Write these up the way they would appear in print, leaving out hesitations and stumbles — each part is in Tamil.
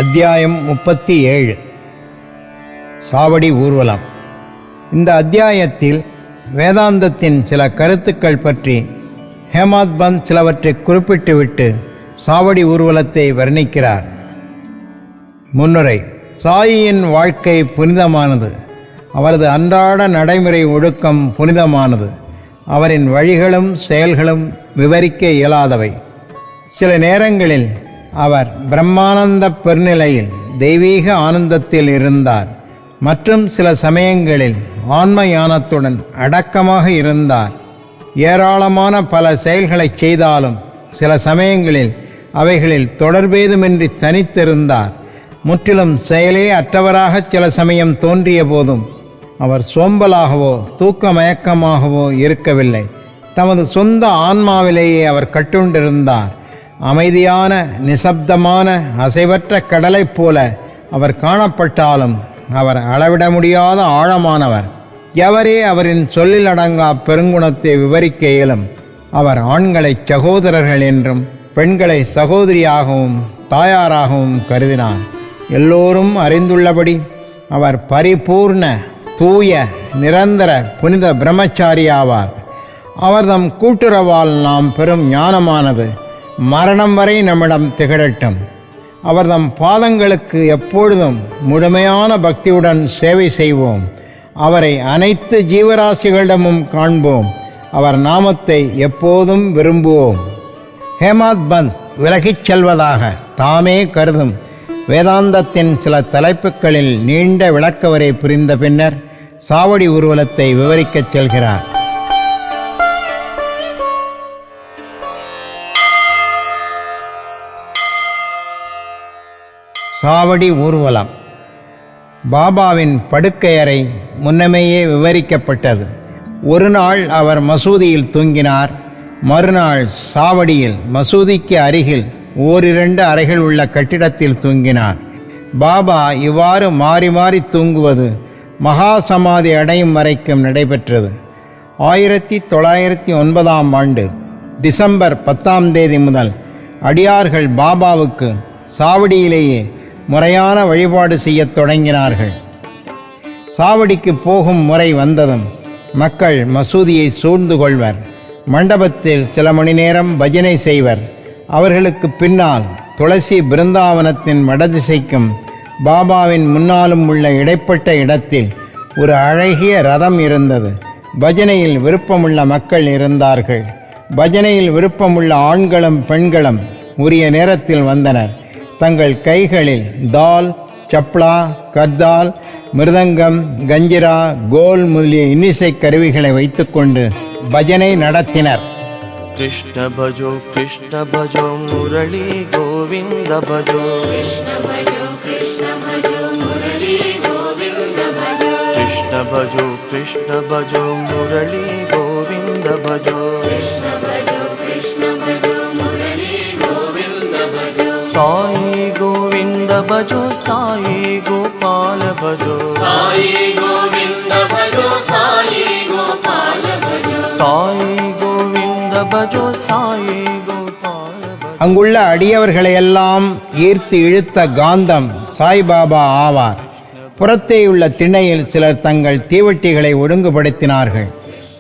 அத்தியாயம் 37 சாவடி ஊர்வலம். இந்த அத்தியாயத்தில் வேதாந்தத்தின் சில கருத்துக்கள் பற்றி ஹேமாத் பந்த் சிலவற்றை குறிப்பிட்டுவிட்டு சாவடி ஊர்வலத்தை வர்ணிக்கிறார். முன்னுரை. சாயியின் வாழ்க்கை புனிதமானது. அவரது அன்றாட நடைமுறை ஒழுக்கம் புனிதமானது. அவரின் வழிகளும் செயல்களும் விவரிக்க இயலாதவை. சில நேரங்களில் அவர் பிரம்மானந்த பெருநிலையில் தெய்வீக ஆனந்தத்தில் இருந்தார். மற்றும் சில சமயங்களில் ஆன்ம ஞானத்துடன் அடக்கமாக இருந்தார். ஏராளமான பல செயல்களை செய்தாலும் சில சமயங்களில் அவைகளில் தொடர்பேதுமின்றி தனித்திருந்தார். முற்றிலும் செயலே அற்றவராக சில சமயம் தோன்றிய போதும் அவர் சோம்பலாகவோ தூக்க மயக்கமாகவோ இருக்கவில்லை. தமது சொந்த ஆன்மாவிலேயே அவர் கட்டுண்டிருந்தார். அமைதியான நிசப்தமான அசைவற்ற கடலைப் போல அவர் காணப்பட்டாலும் அவர் அளவிட முடியாத ஆழமானவர். எவரே அவரின் சொல்லில் அடங்கா பெருங்குணத்தை விவரிக்க இயலும். அவர் ஆண்களை சகோதரர்கள் என்றும் பெண்களை சகோதரியாகவும் தாயாராகவும் கருதினார். எல்லோரும் அறிந்துள்ளபடி அவர் பரிபூர்ண தூய நிரந்தர புனித பிரம்மச்சாரியாவார். அவர்தம் கூட்டுறவால் நாம் பெறும் ஞானமானது மரணம் வரை நம்மிடம் திகழட்டும். அவர்தம் பாதங்களுக்கு எப்பொழுதும் முழுமையான பக்தியுடன் சேவை செய்வோம். அவரை அனைத்து ஜீவராசிகளிடமும் காண்போம். அவர் நாமத்தை எப்போதும் விரும்புவோம். ஹேமாத் பந்த் விலகிச் செல்வதாக தாமே கருதும் வேதாந்தத்தின் சில தலைப்புகளில் நீண்ட விளக்கவரை புரிந்த பின்னர் சாவடி ஊர்வலத்தை விவரிக்கச் செல்கிறார். சாவடி ஊர்வலம். பாபாவின் படுக்கையறை முன்னமேயே விவரிக்கப்பட்டது. ஒரு நாள் அவர் மசூதியில் தூங்கினார். மறுநாள் சாவடியில் மசூதிக்கு அருகில் ஓரிரண்டு அறைகள் உள்ள கட்டிடத்தில் தூங்கினார். பாபா இவ்வாறு மாறி மாறி தூங்குவது மகா சமாதி அடையும் வரைக்கும் நடைபெற்றது. 1909 ஆண்டு டிசம்பர் 10 முதல் அடியார்கள் பாபாவுக்கு சாவடியிலேயே முறையான வழிபாடு செய்யத் தொடங்கினார்கள். சாவடிக்கு போகும் முறை வந்ததும் மக்கள் மசூதியை சூழ்ந்து கொள்வர். மண்டபத்தில் சில மணி நேரம் பஜனை செய்வர். அவர்களுக்கு பின்னால் துளசி பிருந்தாவனத்தின் வடதிசைக்கும் பாபாவின் முன்னாலும் உள்ள இடைப்பட்ட இடத்தில் ஒரு அழகிய ரதம் இருந்தது. பஜனையில் விருப்பமுள்ள மக்கள் இருந்தார்கள். பஜனையில் விருப்பமுள்ள ஆண்களும் பெண்களும் உரிய நேரத்தில் வந்தனர். தங்கள் கைகளில் தால், சப்ளா, கர்தால், மிருதங்கம், கஞ்சிரா, கோல் முதலிய இன்னிசை கருவிகளை வைத்துக்கொண்டு பஜனை நடத்தினர். கிருஷ்ண பஜோ கிருஷ்ண பஜோ முரளி கோவிந்த பஜோ கிருஷ்ண பஜோ கிருஷ்ண பஜோ முரளி கோவிந்த பஜோ கிருஷ்ண பஜோ கிருஷ்ண பஜோ முரளி கோவிந்த பஜோ கிருஷ்ண பஜோ கிருஷ்ண பஜோ முரளி கோவிந்த பஜோ சாயி கோவிந்த பஜோ சாயி கோபால பஜோ சாயி கோவிந்த பஜோ சாயி கோபால பஜோ சாயி கோவிந்த பஜோ சாயி கோபால பஜோ. அங்குள்ள அடியவர்களையெல்லாம் ஈர்த்து இழுத்த காந்தம் சாய்பாபா ஆவார். புறத்தேயுள்ள திணையில் சிலர் தங்கள் தீவட்டிகளை ஒழுங்குபடுத்தினார்கள்.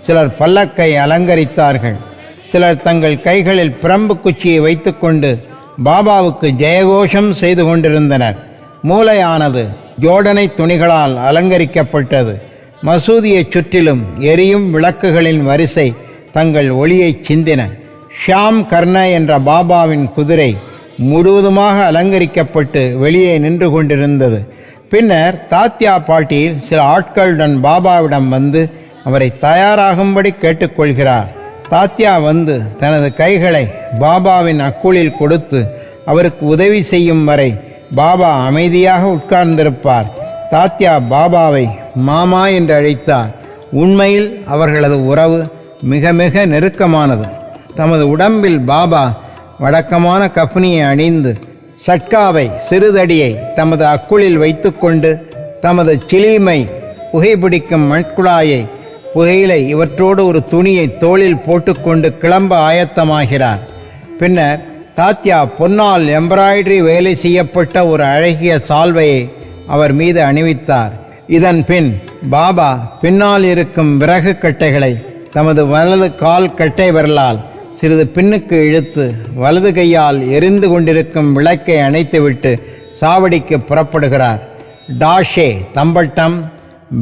சிலர் பல்லக்கை அலங்கரித்தார்கள். சிலர் தங்கள் கைகளில் பிரம்பு குச்சியை வைத்துக்கொண்டு பாபாவுக்கு ஜெயகோஷம் செய்து கொண்டிருந்தனர். மூலையானது ஜோடனை துணிகளால் அலங்கரிக்கப்பட்டது. மசூதியைச் சுற்றிலும் எரியும் விளக்குகளின் வரிசை தங்கள் ஒளியைச் சிந்தின. ஷியாம் கர்ண என்ற பாபாவின் குதிரை முழுவதுமாக அலங்கரிக்கப்பட்டு வெளியே நின்று கொண்டிருந்தது. பின்னர் தாத்யா பாட்டீல் சில ஆட்களுடன் பாபாவிடம் வந்து அவரை தயாராகும்படி கேட்டுக்கொள்கிறார். தாத்யா வந்து தனது கைகளை பாபாவின் அக்குளில் கொடுத்து அவருக்கு உதவி செய்யும் வரை பாபா அமைதியாக உட்கார்ந்திருப்பார். தாத்யா பாபாவை மாமா என்று அழைத்தார். உண்மையில் அவர்களது உறவு மிக மிக நெருக்கமானது. தமது உடம்பில் பாபா வழக்கமான கஃனியை அணிந்து சட்காவை சிறுதடியை தமது அக்குளில் வைத்துக்கொண்டு தமது சிலிமை புகைப்பிடிக்கும் மண்குழாயை புகையிலை இவற்றோடு ஒரு துணியை தோளில் போட்டுக்கொண்டு கிளம்ப ஆயத்தமாகிறார். பின்னர் தாத்யா பொன்னால் எம்ப்ராய்டரி வேலை செய்யப்பட்ட ஒரு அழகிய சால்வையை அவர் மீது அணிவித்தார். இதன் பின் பாபா பின்னால் இருக்கும் விறகு கட்டைகளை தமது வலது கால் கட்டை விரலால் சிறிது பின்னுக்கு இழுத்து வலது கையால் எரிந்து கொண்டிருக்கும் விளக்கை அணைத்துவிட்டு சாவடிக்கு புறப்படுகிறார். டாஷே, தம்பட்டம்,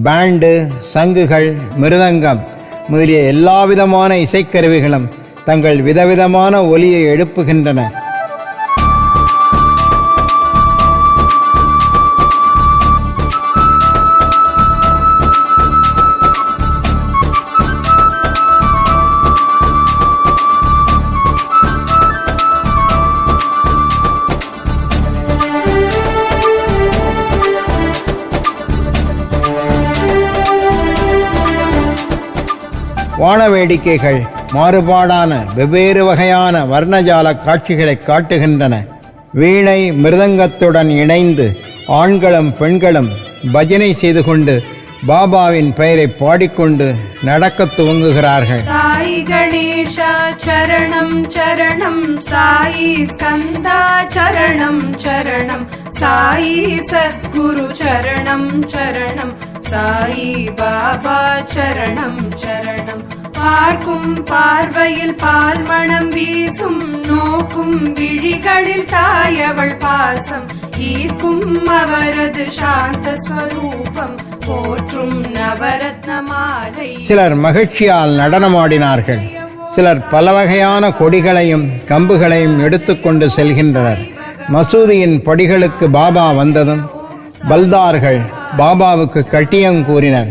பேண்டு, சங்குகள், மிருதங்கம் முதலிய எல்லாவிதமான இசைக்கருவிகளும் தங்கள் விதவிதமான ஒலியை எழுப்புகின்றன. வான வேடிக்கைகள் மாறுபாடான வெவ்வேறு வகையான வர்ணஜால காட்சிகளை காட்டுகின்றன. வீணை மிருதங்கத்துடன் இணைந்து ஆண்களும் பெண்களும் பஜனை செய்து கொண்டு பாபாவின் பெயரை பாடிக்கொண்டு நடக்கத் துவங்குகிறார்கள். சாயி கணேஷா சரணம் சரணம், சாயி ஸ்கந்தா சரணம் சரணம், சாயி சத்குரு சரணம் சரணம், சாயி பாபா சரணம் சரணம். பார்க்கும் பார்வையில் பால் மணம் வீசும், நோக்கும் விழிகளில் தாயவள் பாசம், ஈர்க்கும் அவரது சாந்த ஸ்வரூபம், போற்றும் நவரத்ன மாலை. சிலர் மகிழ்ச்சியால் நடனமாடினார்கள். சிலர் பல வகையான கொடிகளையும் கம்புகளையும் எடுத்துக்கொண்டு செல்கின்றனர். மசூதியின் படிகளுக்கு பாபா வந்ததும் பல்தார்கள் பாபாவுக்கு கட்டியம் கூறினர்.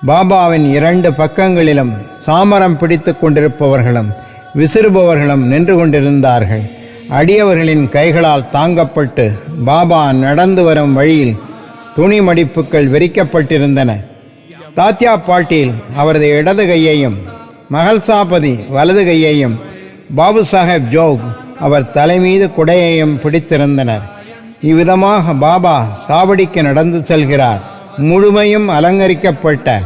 பாபாவின் இரண்டு பக்கங்களிலும் சாமரம் பிடித்து கொண்டிருப்பவர்களும் விசிறுபவர்களும் நின்று கொண்டிருந்தார்கள். அடியவர்களின் கைகளால் தாங்கப்பட்டு பாபா நடந்து வரும் வழியில் துணி மடிப்புகள் விரிக்கப்பட்டிருந்தன. தாத்யா பாட்டீல் அவரது இடது கையையும், மகள்சாபதி வலது கையையும், பாபு சாஹேப் ஜோக் அவர் தலைமீது குடையையும் பிடித்திருந்தனர். இவ்விதமாக பாபா சாவடிக்கு நடந்து செல்கிறார். முழுமையும் அலங்கரிக்கப்பட்ட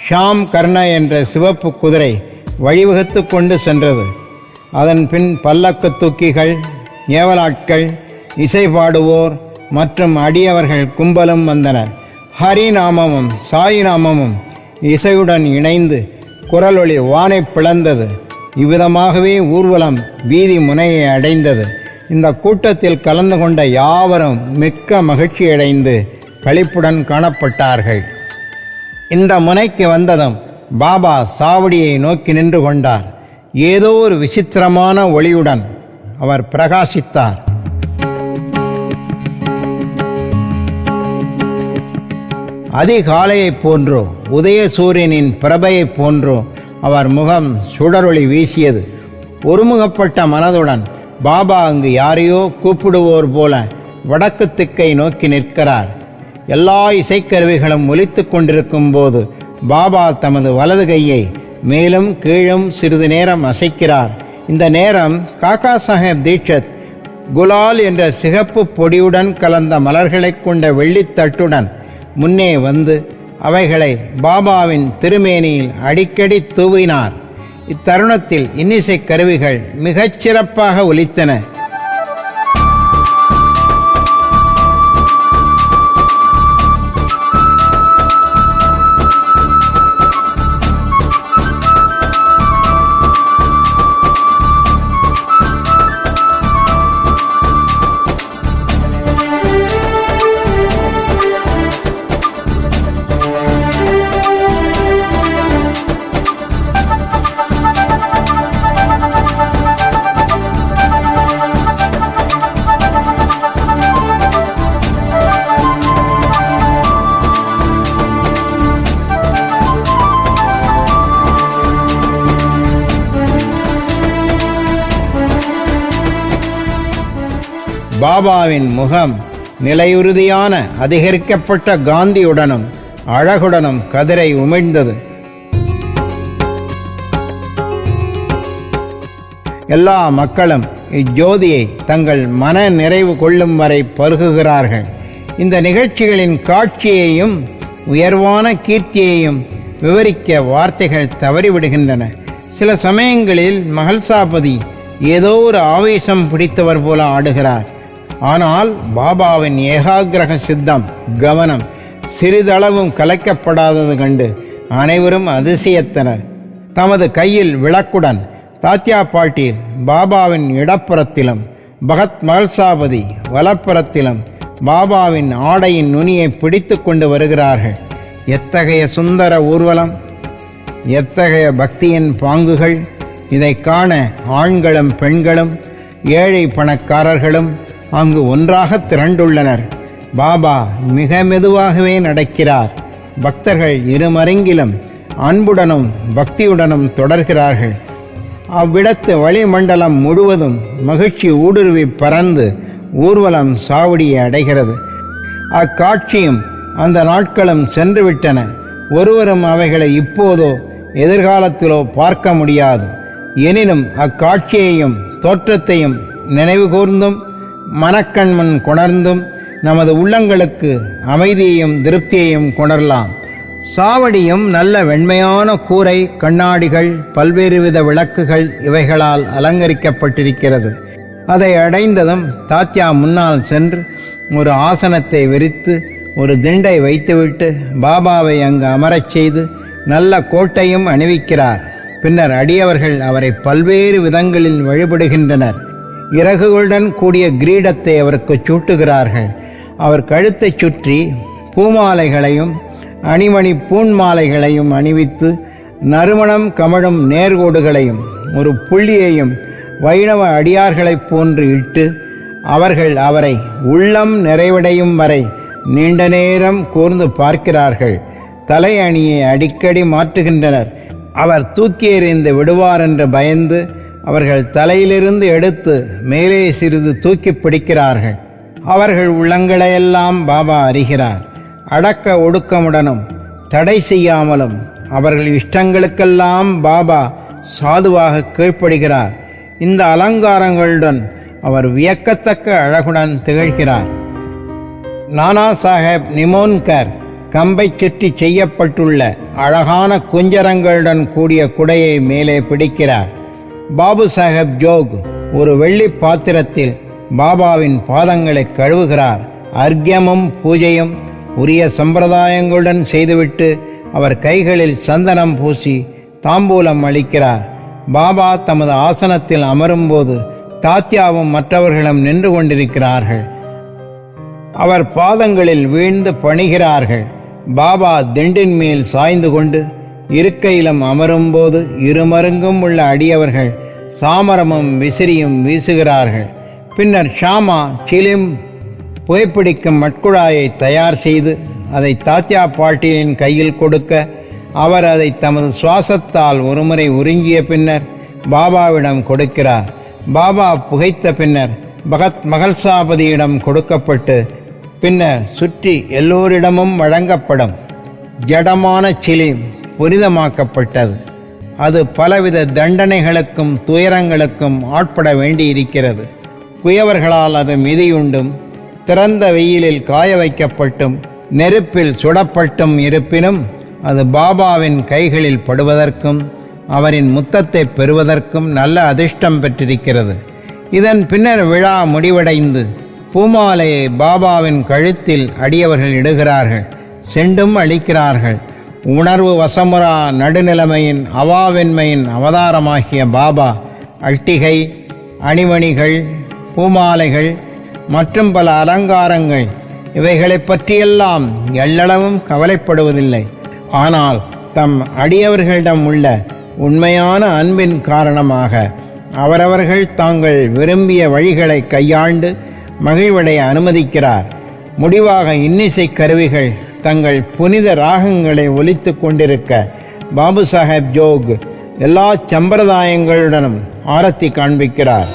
ஷாம் கர்ண என்ற சிவப்பு குதிரை வழிவகுத்து கொண்டு சென்றது. அதன் பின் பல்லக்கு தூக்கிகள், ஏவலாட்கள், இசை பாடுவோர் மற்றும் அடியவர்கள் கும்பலும் வந்தனர். ஹரிநாமமும் சாய் நாமமும் இசையுடன் இணைந்து குரலொளி வானை பிளந்தது. இவ்விதமாகவே ஊர்வலம் வீதி முனையை அடைந்தது. இந்த கூட்டத்தில் கலந்து கொண்ட யாவரும் மிக்க மகிழ்ச்சியடைந்து களிப்புடன் காணப்பட்டார்கள். இந்த முனைக்கு வந்ததும் பாபா சாவடியை நோக்கி நின்று கொண்டார். ஏதோ ஒரு விசித்திரமான ஒளியுடன் அவர் பிரகாசித்தார். அதிகாலையைப் போன்றோ உதய சூரியனின் பிரபையைப் போன்றோ அவர் முகம் சுடரொளி வீசியது. ஒருமுகப்பட்ட மனதுடன் பாபா அங்கு யாரையோ கூப்பிடுவோர் போல வடக்கு திக்கை நோக்கி நிற்கிறார். எல்லா இசைக்கருவிகளும் ஒலித்து கொண்டிருக்கும் போது பாபா தமது வலது கையை மேலும் கீழும் சிறிது நேரம் அசைக்கிறார். இந்த நேரம் காக்கா சாஹேப் தீட்சத் குலால் என்ற சிகப்பு பொடியுடன் கலந்த மலர்களைக் கொண்ட வெள்ளித்தட்டுடன் முன்னே வந்து அவைகளை பாபாவின் திருமேனியில் அடிக்கடி தூவினார். இத்தருணத்தில் இன்னிசை கருவிகள் மிகச் சிறப்பாக ஒலித்தன. பாபாவின் முகம் நிலையுறுதியான அதிகரிக்கப்பட்ட காந்தியுடனும் அழகுடனும் கதிரை உமிழ்ந்தது. எல்லா மக்களும் இஜ்ஜோதியை தங்கள் மன நிறைவு கொள்ளும் வரை பருகுகிறார்கள். இந்த நிகழ்ச்சிகளின் காட்சியையும் உயர்வான கீர்த்தியையும் விவரிக்க வார்த்தைகள் தவறிவிடுகின்றன. சில சமயங்களில் மகள்சாபதி ஏதோ ஒரு ஆவேசம் பிடித்தவர் போல ஆடுகிறார். ஆனால் பாபாவின் ஏகாகிரக சித்தம், கவனம் சிறிதளவும் கலைக்கப்படாதது கண்டு அனைவரும் அதிசயத்தனர். தமது கையில் விளக்குடன் தாத்யா பாட்டீல் பாபாவின் இடப்புறத்திலும், பகத் மகள்சாபதி வலப்புறத்திலும் பாபாவின் ஆடையின் நுனியை பிடித்து கொண்டு வருகிறார்கள். எத்தகைய சுந்தர ஊர்வலம், எத்தகைய பக்தியின் பாங்குகள்! இதை காண ஆண்களும் பெண்களும் ஏழை பணக்காரர்களும் அங்கு ஒன்றாக திரண்டுள்ளனர். பாபா மிக மெதுவாகவே நடக்கிறார். பக்தர்கள் இருமருங்கிலும் அன்புடனும் பக்தியுடனும் தொடர்கிறார்கள். அவ்விடத்து வளிமண்டலம் முழுவதும் மகிழ்ச்சி ஊடுருவி பறந்து ஊர்வலம் சாவடியை அடைகிறது. அக்காட்சியும் அந்த நாட்களும் சென்றுவிட்டன. ஒருவரும் அவைகளை இப்போதோ எதிர்காலத்திலோ பார்க்க முடியாது. எனினும் அக்காட்சியையும் தோற்றத்தையும் நினைவு கூர்ந்தும் மனக்கண்மண் கொணர்ந்தும் நமது உள்ளங்களுக்கு அமைதியையும் திருப்தியையும் கொணரலாம். சாவடியும் நல்ல வெண்மையான கூரை, கண்ணாடிகள், பல்வேறு வித விளக்குகள் இவைகளால் அலங்கரிக்கப்பட்டிருக்கிறது. அதை அடைந்ததும் தாத்யா முன்னால் சென்று ஒரு ஆசனத்தை விரித்து ஒரு திண்டை வைத்துவிட்டு பாபாவை அங்கு அமரச் செய்து நல்ல கோட்டையும் அணிவிக்கிறார். பின்னர் அடியவர்கள் அவரை பல்வேறு விதங்களில் வழிபடுகின்றனர். இறகுகளுடன் கூடிய கிரீடத்தை அவருக்கு சூட்டுகிறார்கள். அவர் கழுத்தைச் சுற்றி பூமாலைகளையும் அணிமணி பூண்மாலைகளையும் அணிவித்து நறுமணம் கமழும் நேர்கோடுகளையும் ஒரு புள்ளியையும் வைணவ அடியார்களைப் போன்று இட்டு அவர்கள் அவரை உள்ளம் நிறைவடையும் வரை நீண்ட நேரம் கூர்ந்து பார்க்கிறார்கள். தலை அணியை அடிக்கடி மாற்றுகின்றனர். அவர் தூக்கி எறிந்து விடுவார் என்று பயந்து அவர்கள் தலையிலிருந்து எடுத்து மேலே சிறிது தூக்கி பிடிக்கிறார்கள். அவர்கள் உள்ளங்களையெல்லாம் பாபா அறிகிறார். அடக்க ஒடுக்கமுடனும் தடை செய்யாமலும் அவர்கள் இஷ்டங்களுக்கெல்லாம் பாபா சாதுவாக கீழ்ப்படுகிறார். இந்த அலங்காரங்களுடன் அவர் வியக்கத்தக்க அழகுடன் திகழ்கிறார். நானா சாஹேப் நிமோன்கர் கம்பை சுற்றி செய்யப்பட்டுள்ள அழகான குஞ்சரங்களுடன் கூடிய குடையை மேலே பிடிக்கிறார். பாபு சாஹேப் ஜோக் ஒரு வெள்ளி பாத்திரத்தில் பாபாவின் பாதங்களை கழுவுகிறார். அர்க்கியமும் பூஜையும் உரிய சம்பிரதாயங்களுடன் செய்துவிட்டு அவர் கைகளில் சந்தனம் பூசி தாம்பூலம் அளிக்கிறார். பாபா தமது ஆசனத்தில் அமரும்போது தாத்யாவும் மற்றவர்களும் நின்று கொண்டிருக்கிறார்கள். அவர் பாதங்களில் வீழ்ந்து பணிகிறார்கள். பாபா திண்டின் மேல் சாய்ந்து கொண்டு இருக்கையிலும் அமரும்போது இருமருங்கும் உள்ள அடியவர்கள் சாமரமும் விசிறியும் வீசுகிறார்கள். பின்னர் ஷாமா சிலிம் புகைப்பிடிக்கும் மட்குழாயை தயார் செய்து அதை தாத்யா பாட்டீலின் கையில் கொடுக்க அவர் அதை தமது சுவாசத்தால் ஒருமுறை உறிஞ்சிய பின்னர் பாபாவிடம் கொடுக்கிறார். பாபா புகைத்த பின்னர் பகத் மகள்சாபதியிடம் கொடுக்கப்பட்டு பின்னர் சுற்றி எல்லோரிடமும் வழங்கப்படும். ஜடமான சிலிம் புனிதமாக்கப்பட்டது. அது பலவித தண்டனைகளுக்கும் துயரங்களுக்கும் ஆட்பட வேண்டியிருக்கிறது. குயவர்களால் அது மிதியுண்டும் திறந்த வெயிலில் காய வைக்கப்பட்டும் நெருப்பில் சுடப்பட்டும் இருப்பினும் அது பாபாவின் கைகளில் படுவதற்கும் அவரின் முத்தத்தை பெறுவதற்கும் நல்ல அதிர்ஷ்டம் பெற்றிருக்கிறது. இதன் பின்னர் விழா முடிவடைந்து பூமாலையை பாபாவின் கழுத்தில் அடியவர்கள் இடுகிறார்கள். செண்டும் அளிக்கிறார்கள். உணர்வு வசமுறா நடுநிலைமையின் அவாவென்மையின் அவதாரமாகிய பாபா அட்டிகை, அணிமணிகள், பூமாலைகள் மற்றும் பல அலங்காரங்கள் இவைகளை பற்றியெல்லாம் எள்ளளவும் கவலைப்படுவதில்லை. ஆனால் தம் அடியவர்களிடம் உள்ள உண்மையான அன்பின் காரணமாக அவரவர்கள் தாங்கள் விரும்பிய வழிகளை கையாண்டு மகிழ்வடைய அனுமதிக்கிறார். முடிவாக இன்னிசை கருவிகள் தங்கள் புனித ராகங்களை ஒலித்து கொண்டிருக்க பாபு சாஹேப் ஜோக் எல்லா சம்பிரதாயங்களுடனும் ஆரத்தி காண்பிக்கிறார்.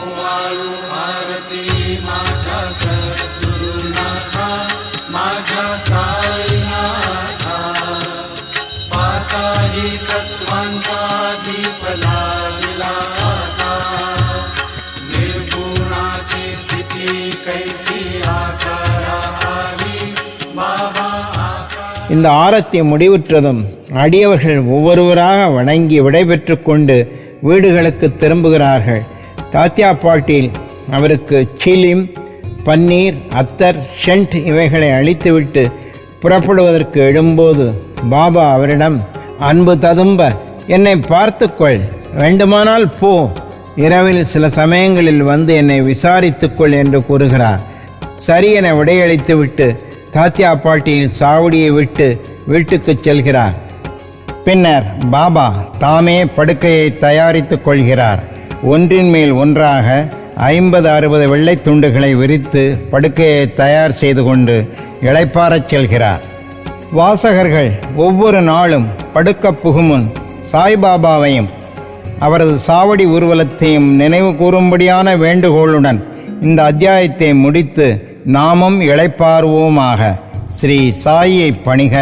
இந்த ஆரத்தி முடிவுற்றதும் அடியவர்கள் ஒவ்வொருவராக வணங்கி விடைபெற்று கொண்டு வீடுகளுக்கு திரும்புகிறார்கள். தாத்யா பாட்டீல் அவருக்கு சீலிம், பன்னீர், அத்தர், ஷென்ட் இவைகளை அளித்துவிட்டு புறப்படுவதற்கு எழும்போது பாபா அவரிடம், அன்பு ததும்ப என்னை பார்த்துக்கொள், வேண்டுமானால் போ, இரவில் சில சமயங்களில் வந்து என்னை விசாரித்துக்கொள் என்று கூறுகிறார். சரி என விடையளித்துவிட்டு தாத்யா பாட்டீல் சாவடியை விட்டு வீட்டுக்கு செல்கிறார். பின்னர் பாபா தாமே படுக்கையை தயாரித்துக் கொள்கிறார். ஒன்றின் மேல் ஒன்றாக 50-60 வெள்ளை துண்டுகளை விரித்து படுக்கையை தயார் செய்து கொண்டு இளைப்பாறச் செல்கிறார். வாசகர்கள் ஒவ்வொரு நாளும் படுக்க புகுமுன் சாய்பாபாவையும் அவரது சாவடி ஊர்வலத்தையும் நினைவு கூறும்படியான வேண்டுகோளுடன் இந்த அத்தியாயத்தை முடித்து நாமும் இளைப்பாறுவோமாக. ஸ்ரீ சாயியை பணிக.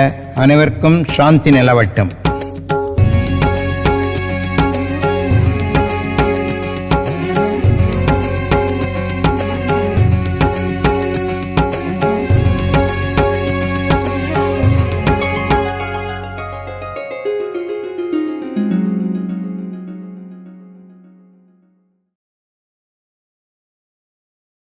அனைவருக்கும் சாந்தி நிலவட்டும்.